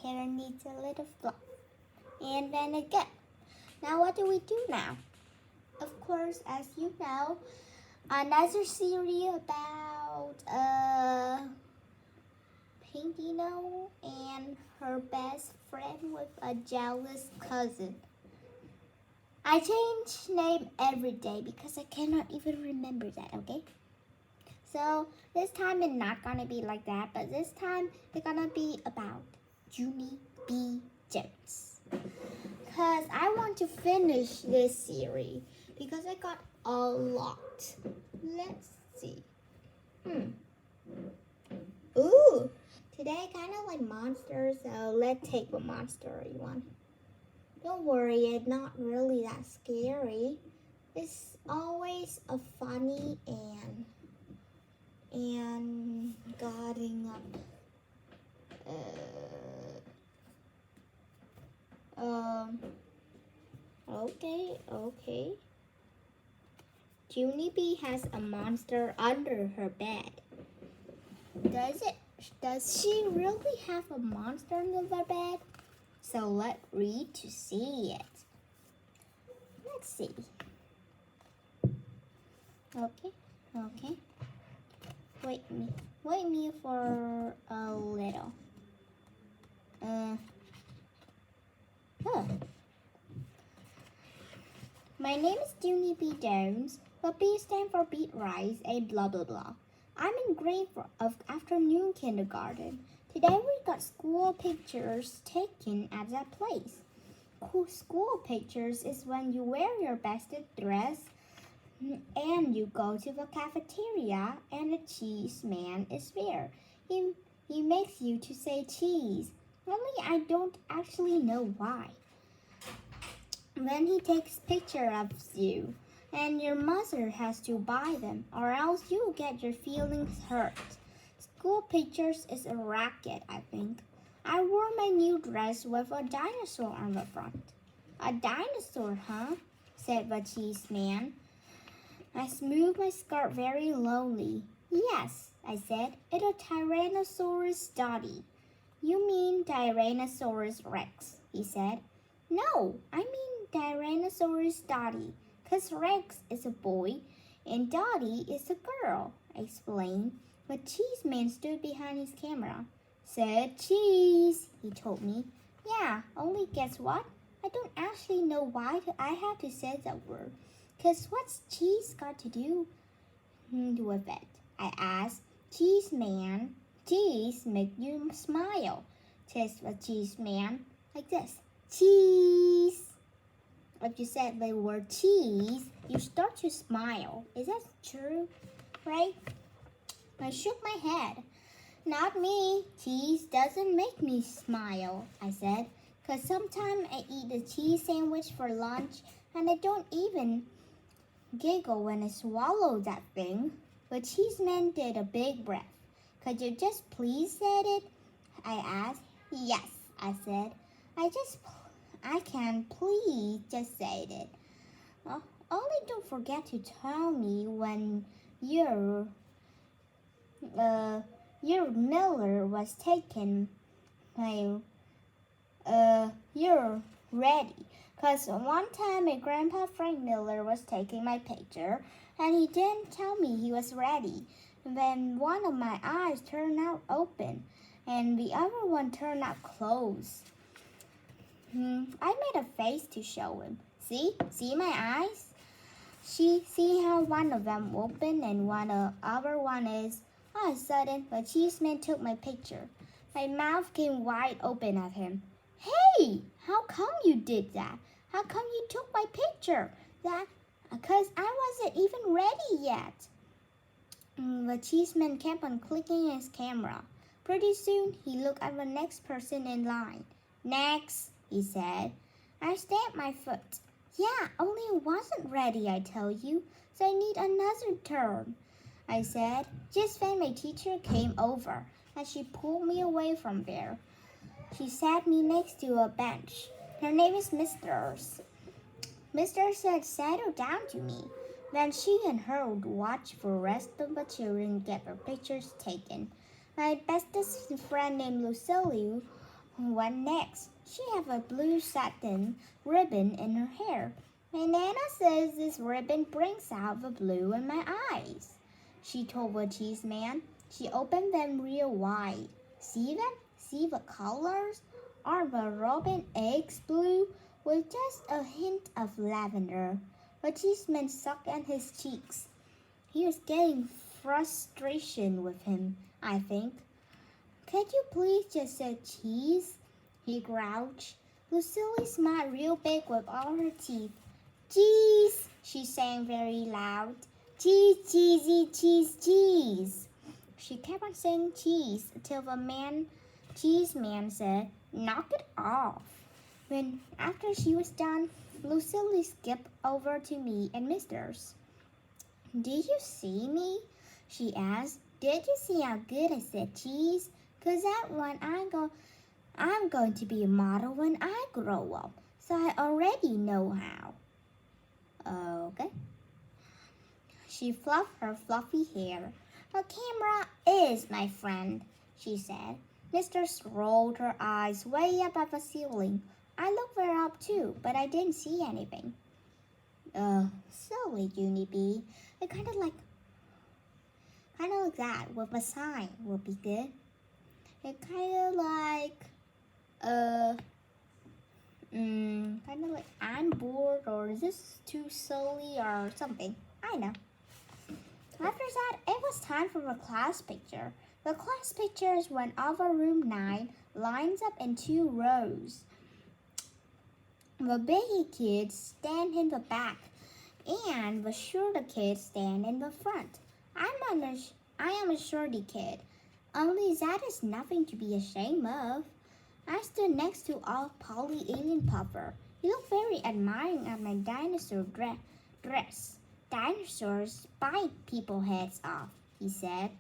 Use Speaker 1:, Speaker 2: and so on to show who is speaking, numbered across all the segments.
Speaker 1: hair needs a little fluff. And then again. Now what do we do now? Of course, as you know, another series about Pinky and her best friend with a jealous cousin. I change name every day because I cannot even remember that, okay? So this time it's not gonna be like that, but this time it's gonna be about Junie B. Jones. Because I want to finish this series because I got a lot. Let's see. Ooh, today I kind of like monsters, so let's take a monster-y one. Don't worry, it's not really that scary. It's always a funny and guarding up. Okay. Junie B has a monster under her bed. Does she really have a monster under her bed? So let's read to see it. Let's see. Okay. Wait me for a little. My name is Junie B. Jones, but B stands for beat rice and blah blah blah. I'm in grade of afternoon kindergarten. Today we got school pictures taken at that place. School pictures is when you wear your best dress and you go to the cafeteria and the cheese man is there. He makes you to say cheese. Only I don't actually know why. Then he takes picture of you, and your mother has to buy them, or else you'll get your feelings hurt. School pictures is a racket, I think. I wore my new dress with a dinosaur on the front. A dinosaur, huh? Said the cheese man. I smoothed my skirt very slowly. Yes, I said, it's a Tyrannosaurus dotty. You mean Tyrannosaurus Rex, he said. No, I mean Tyrannosaurus Dotty, 'cause Rex is a boy and Dotty is a girl, I explained. The cheese man stood behind his camera. Said cheese, he told me. Yeah, only guess what? I don't actually know why I had to say that word. 'Cause what's cheese got to do with it? I asked. Cheese man, cheese make you smile, says the cheese man, like this. Cheese. If you said the word cheese, you start to smile. Is that true? Right? I shook my head. Not me. Cheese doesn't make me smile, I said. 'Cause sometimes I eat a cheese sandwich for lunch and I don't even giggle when I swallow that thing. The cheese man did a big breath. Could you just please say it? I asked. Yes, I said. I can please just say it. Only don't forget to tell me when your Miller was taken. You're ready. 'Cause one time my grandpa Frank Miller was taking my picture and he didn't tell me he was ready. Then one of my eyes turned out open and the other one turned out closed. I made a face to show him. See my eyes? See how one of them open and other one is. All of a sudden, the cheese man took my picture. My mouth came wide open at him. Hey, how come you did that? How come you took my picture? Because I wasn't even ready yet. The cheese man kept on clicking his camera. Pretty soon, he looked at the next person in line. Next, he said. I stamped my foot. Yeah, only it wasn't ready, I tell you, so I need another turn, I said. Just then my teacher came over, and she pulled me away from there. She sat me next to a bench. Her name is Mistress. Mister said, settle down to me. Then she and her would watch the rest of the children get their pictures taken. My bestest friend named Lucille, What next? She have a blue satin ribbon in her hair. My Nana says this ribbon brings out the blue in my eyes. She told the cheese man. She opened them real wide. See them? See the colors? Are the robin eggs blue with just a hint of lavender? The cheeseman sucked at his cheeks. He was getting frustration with him, I think. Could you please just say cheese? He grouched. Lucille smiled real big with all her teeth. Cheese, she sang very loud. Cheese, cheesy, cheese, cheese. She kept on saying cheese until the cheese man said, knock it off. After she was done, Lucille skipped over to me and Mister's. Did you see me? She asked. Did you see how good I said cheese? 'Cause that one I'm going to be a model when I grow up, so I already know how. Okay. She fluffed her fluffy hair. A camera is my friend, she said. Mistress rolled her eyes way up at the ceiling. I looked there up too, but I didn't see anything. Silly Junie bee. It kind of like that with a sign would be good. It kind of like I'm bored, or is this too silly or something. I know. After that, it was time for the class picture. The class pictures went over room 9, lines up in 2 rows. The biggie kids stand in the back, and the shorter kids stand in the front. I am a shorty kid, only that is nothing to be ashamed of. I stood next to Polly Alien Puffer. He looked very admiring at my dinosaur dress. Dinosaurs bite people's heads off, he said.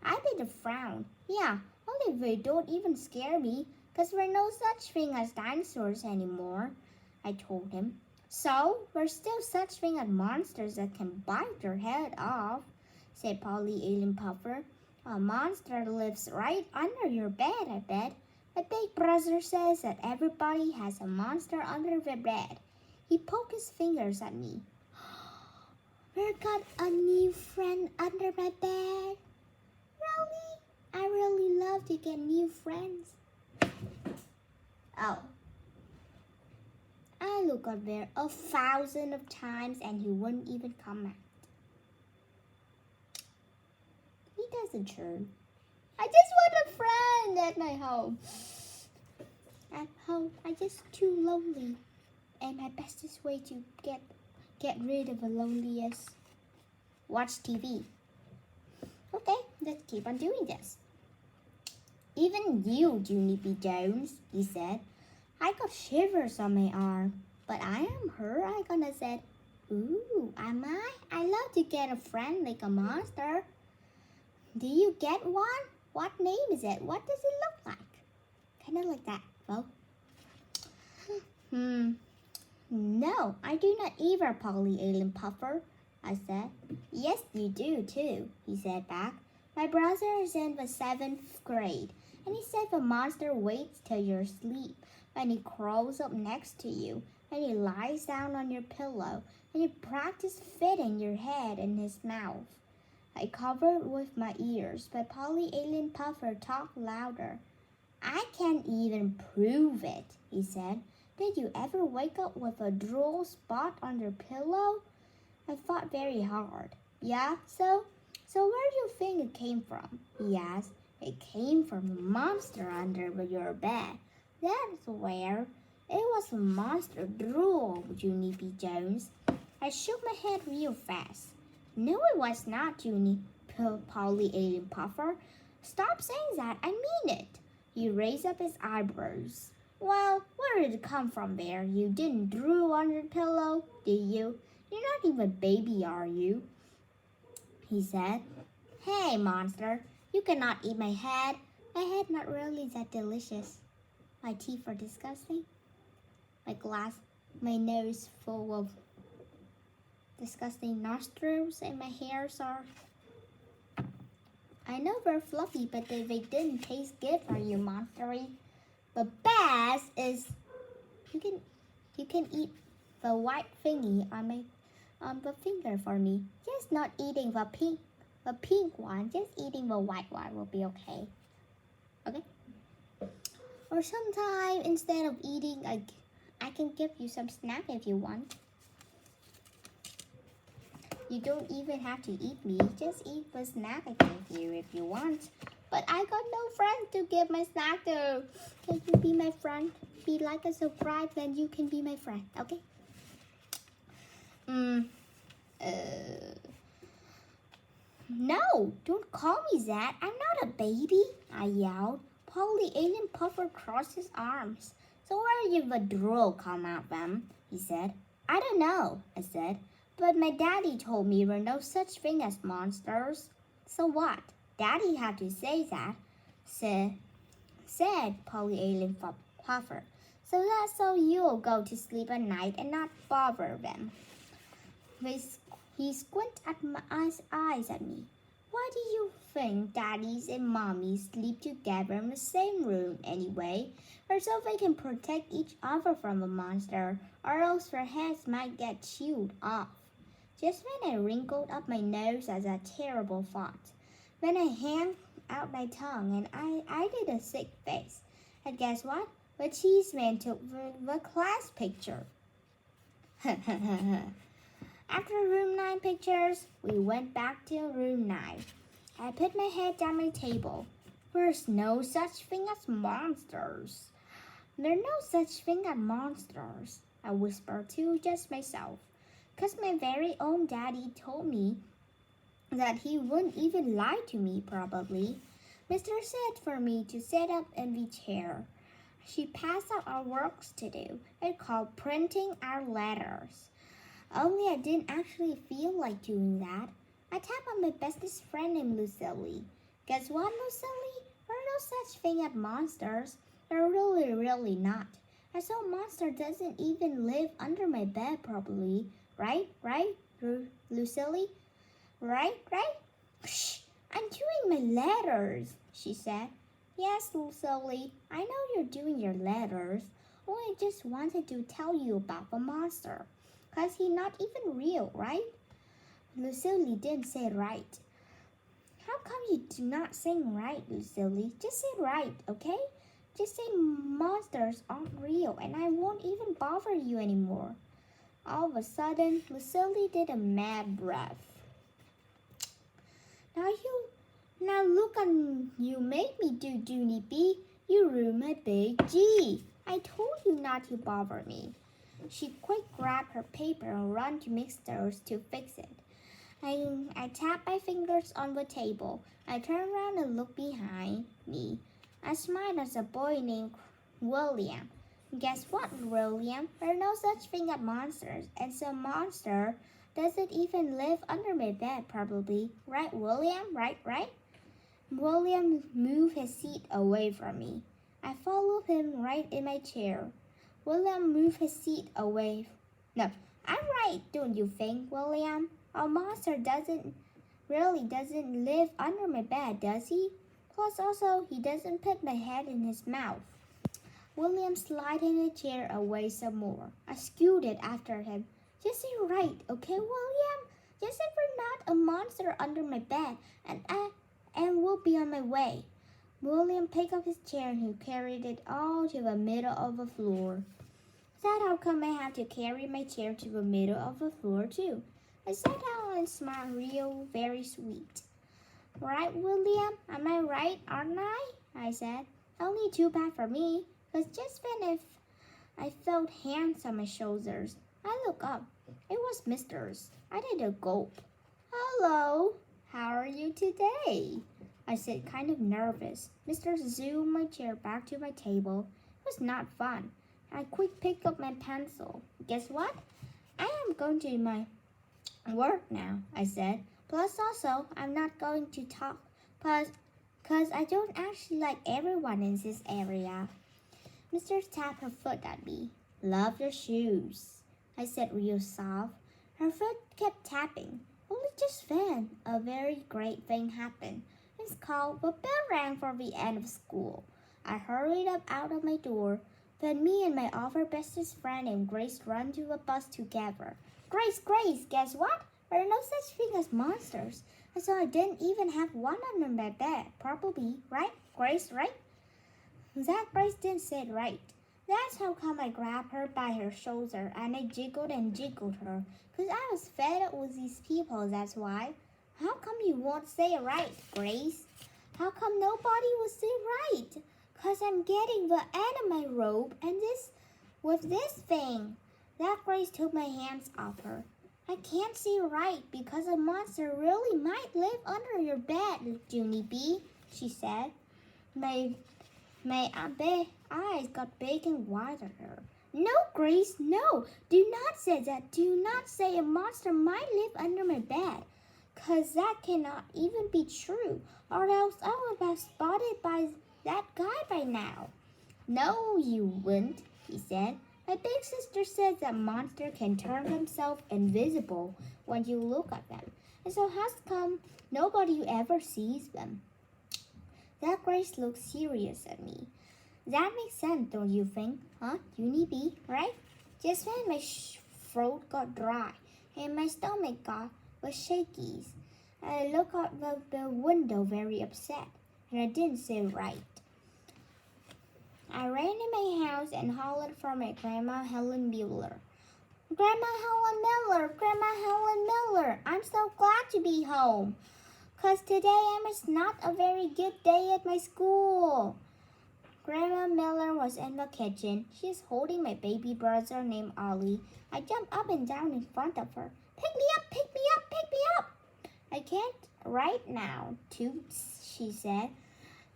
Speaker 1: I did a frown. Yeah, only they don't even scare me, 'cause there's no such thing as dinosaurs anymore, I told him. So, there's still such thing as monsters that can bite your head off, said Polly Alien Puffer. A monster lives right under your bed, I bet. My big brother says that everybody has a monster under their bed. He poked his fingers at me. We got a new friend under my bed. Really? I really love to get new friends. Oh. I look up there 1,000 of times and he wouldn't even comment. He doesn't churn. I just want a friend at my home. At home, I'm just too lonely. And my bestest way to get rid of the loneliest, watch TV. Okay, let's keep on doing this. Even you, Junie B. Jones, he said. I got shivers on my arm. But I am her, I gonna said. Ooh, am I? I love to get a friend like a monster. Do you get one? What name is it? What does it look like? Kind of like that, Bo. No, I do not either, Polly Alien Puffer, I said. Yes, you do too, he said back. My brother is in the 7th grade, and he said the monster waits till you're asleep, and he crawls up next to you, and he lies down on your pillow, and he practices fitting your head in his mouth. I covered with my ears, but Polly Alien Puffer talked louder. I can't even prove it, he said. Did you ever wake up with a drool spot on your pillow? I thought very hard. Yeah, so where do you think it came from? He asked. It came from a monster under your bed. That's where. It was a monster drool, Junie B. Jones. I shook my head real fast. No, it was not, Junie, Polly Alien Puffer. Stop saying that, I mean it. He raised up his eyebrows. Well, where did it come from there? You didn't drool on your pillow, did you? You're not even a baby, are you? He said. Hey, monster, you cannot eat my head. My head not really that delicious. My teeth are disgusting. My nose full of disgusting nostrils, and my hairs are... I know they're fluffy, but they didn't taste good for you, monstery. The best is you can eat the white thingy on the finger for me. Just not eating the pink one. Just eating the white one will be okay. Okay. Or sometime instead of eating, I can give you some snack if you want. You don't even have to eat me. Just eat the snack I gave you if you want. But I got no friend to give my snack to. Can you be my friend? Be like and subscribe, then you can be my friend. Okay? No, don't call me that. I'm not a baby, I yelled. Polly Alien puffed across his arms. So where did the drool come out from? He said. I don't know, I said. But my daddy told me there are no such thing as monsters. So what? Daddy had to say that, said Polly Alien Puffer. So that's so you'll go to sleep at night and not bother them. He squinted at my eyes at me. Why do you think daddies and mommies sleep together in the same room anyway? Or so they can protect each other from a monster, or else their heads might get chewed off. Just then I wrinkled up my nose at that terrible thought. Then I hung out my tongue and I did a sick face. And guess what? The cheese man took the class picture. After room 9 pictures, we went back to room 9. I put my head down my table. There's no such thing as monsters. There's no such thing as monsters, I whispered to just myself. 'Cause my very own daddy told me that he wouldn't even lie to me, probably. Mister said for me to sit up in the chair. She passed out our works to do. It called printing our letters. Only I didn't actually feel like doing that. I tapped on my bestest friend named Lucille. Guess what, Lucille? There are no such thing as monsters. There really, really not. I saw a monster doesn't even live under my bed, probably. Right, Lucille? Right? Shh, I'm doing my letters, she said. Yes, Lucille, I know you're doing your letters. Only I just wanted to tell you about the monster. 'Cause he's not even real, right? Lucille didn't say right. How come you do not sing right, Lucille? Just say right, okay? Just say monsters aren't real and I won't even bother you anymore. All of a sudden, Lucille did a mad breath. Now look on you made me do, Junie B. You ruined my big G. I told you not to bother me. She quick grabbed her paper and ran to Mixers to fix it. I tapped my fingers on the table. I turned around and looked behind me. I smiled as a boy named William. Guess what, William? There's no such thing as monsters, and some monster doesn't even live under my bed, probably. Right, William? Right? William moved his seat away from me. I followed him right in my chair. William moved his seat away. No, I'm right, don't you think, William? A monster doesn't live under my bed, does he? Plus also, he doesn't put my head in his mouth. William slid in the chair away some more. I scooted after him. Just say right, okay, William? Just say we're not a monster under my bed, and we'll be on my way. William picked up his chair and he carried it all to the middle of the floor. Is that how come I have to carry my chair to the middle of the floor too? I sat down and smiled real very sweet. Right, William? Am I right, aren't I said. Only too bad for me, 'cause just then I felt hands on my shoulders. I looked up. It was Mister's. I did a gulp. Hello, how are you today? I said, kind of nervous. Mr. zoomed my chair back to my table. It was not fun. I quick picked up my pencil. Guess what? I am going to my work now, I said. Plus also, I'm not going to talk because I don't actually like everyone in this area. Mr. tapped her foot at me. Love your shoes, I said real soft. Her foot kept tapping. Only just then, a very great thing happened. It's called the bell rang for the end of school. I hurried up out of my door. Then me and my other bestest friend and Grace run to a bus together. Grace, guess what? There are no such thing as monsters. And so I didn't even have one under my bed. Probably, right? Grace, right? That Grace didn't say it right. That's how come I grabbed her by her shoulder and I jiggled and jiggled her. 'Cause I was fed up with these people, that's why. How come you won't say it right, Grace? How come nobody will say right? 'Cause I'm getting the end of my rope and with this thing. That Grace took my hands off her. I can't see right because a monster really might live under your bed, Junie B, she said. My eyes got big and wider. No, Grace, no. Do not say that. Do not say a monster might live under my bed. 'Cause that cannot even be true. Or else I would have spotted by that guy by now. No, you wouldn't, he said. My big sister says that monsters can turn themselves invisible when you look at them. And so how come nobody ever sees them? That Grace looked serious at me. That makes sense, don't you think? Huh, Junie B, right? Just when my throat got dry and my stomach was shaky, I looked out the window very upset, and I didn't say right. I ran in my house and hollered for my Grandma Helen Mueller. Grandma Helen Miller, Grandma Helen Miller, I'm so glad to be home. 'Cause today was not a very good day at my school. Grandma Miller was in the kitchen. She is holding my baby brother named Ollie. I jumped up and down in front of her. Pick me up, pick me up, pick me up. I can't right now, Toots, she said,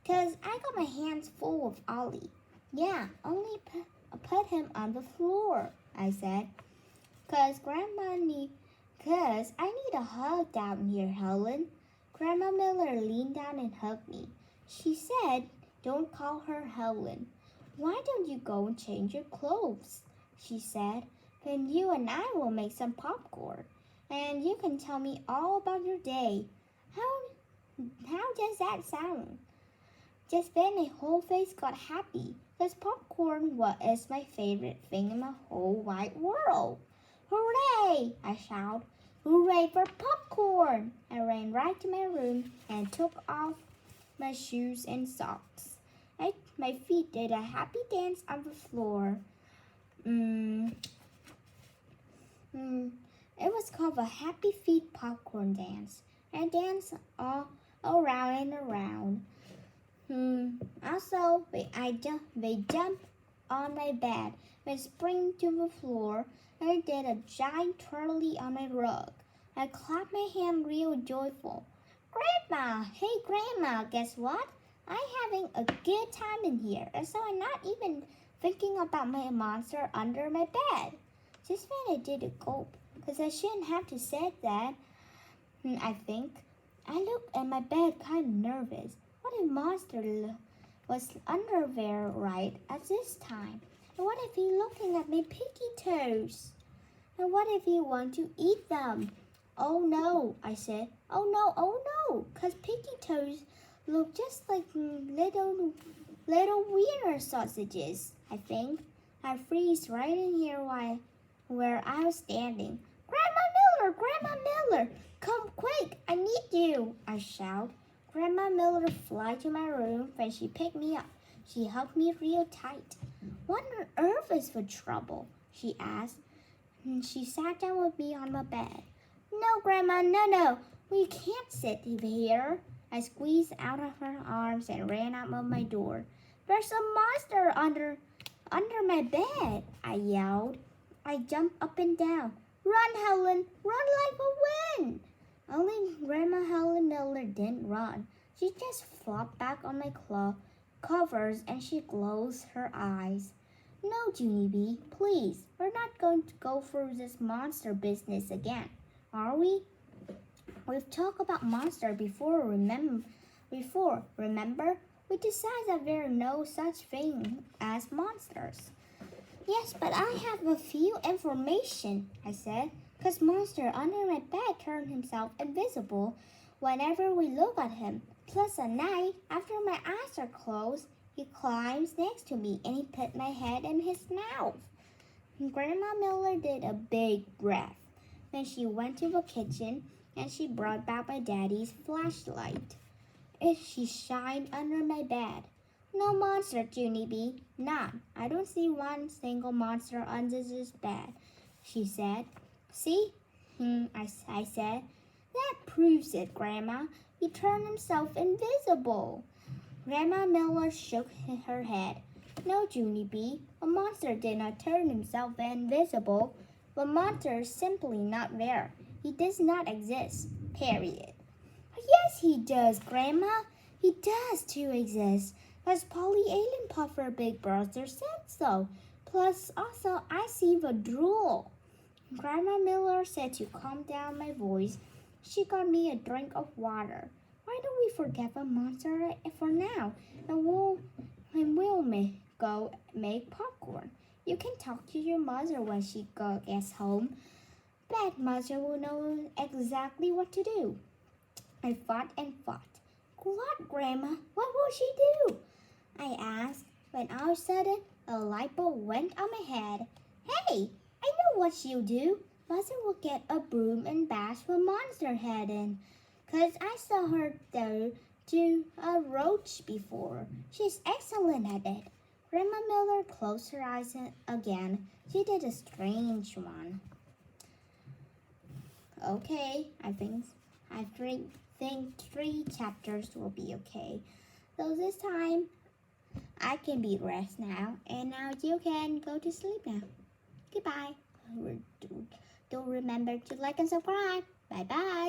Speaker 1: 'cause I got my hands full of Ollie. Yeah, only put him on the floor, I said, 'cause I need a hug down here, Helen. Grandma Miller leaned down and hugged me. She said, don't call her Helen. Why don't you go and change your clothes? She said, then you and I will make some popcorn, and you can tell me all about your day. How does that sound? Just then my whole face got happy, because popcorn is my favorite thing in the whole wide world. Hooray! I shouted. Hooray for popcorn! I ran right to my room and took off my shoes and socks. My feet did a happy dance on the floor. It was called the Happy Feet Popcorn Dance. I danced all around and around. Also, they jumped on my bed. They sprang to the floor. I did a giant twirly on my rug. I clapped my hand real joyful. Grandma! Hey, Grandma, guess what? I'm having a good time in here, and so I'm not even thinking about my monster under my bed. Just when I did a gulp, because I shouldn't have to say that, I think. I looked at my bed kind of nervous. What if monster was under there right at this time? And what if he looking at my pinky toes? And what if he want to eat them? Oh no, I said. Oh no, 'cause pinky toes look just like little wiener sausages, I think. I freeze right in here where I was standing. Grandma Miller, come quick, I need you, I shouted. Grandma Miller flew to my room when she picked me up. She hugged me real tight. What on earth is the trouble? She asked. And she sat down with me on my bed. No, Grandma, no, we can't sit here. I squeezed out of her arms and ran out of my door. There's a monster under my bed, I yelled. I jumped up and down. Run, Helen, run like the wind. Only Grandma Helen Miller didn't run. She just flopped back on my covers and she closed her eyes. No, Junie B, please, we're not going to go through this monster business again, are we? We've talked about monster before, remember? We decided that there are no such thing as monsters. Yes, but I have a few information, I said, 'cause monster under my bed turned himself invisible whenever we look at him. Plus at night, after my eyes are closed, He climbs next to me and he put my head in his mouth. Grandma Miller did a big breath. Then she went to the kitchen and she brought back my daddy's flashlight. She shined under my bed. No monster, Junie B. None. I don't see one single monster under this bed, she said. See? I said. That proves it, Grandma. He turned himself invisible. Grandma Miller shook her head. No, Junie B. A monster did not turn himself invisible. The monster is simply not there. He does not exist. Period. Yes, he does, Grandma. He does too exist. As Polly Alien Puffer Big Brother said so. Plus, also, I see the drool. Grandma Miller said to calm down my voice. She got me a drink of water. Why don't we forget the monster for now, and we'll go make popcorn. You can talk to your mother when she gets home. Bet mother will know exactly what to do. I thought and thought. What, Grandma? What will she do? I asked, when all of a sudden a light bulb went on my head. Hey, I know what she'll do. Mother will get a broom and bash the monster head in. 'Cause I saw her do a roach before. She's excellent at it. Grandma Miller closed her eyes again. She did a strange one. Okay, I think 3 chapters will be okay. So this time, I can be rest now, and now you can go to sleep now. Goodbye. Don't remember to like and subscribe. Bye-bye.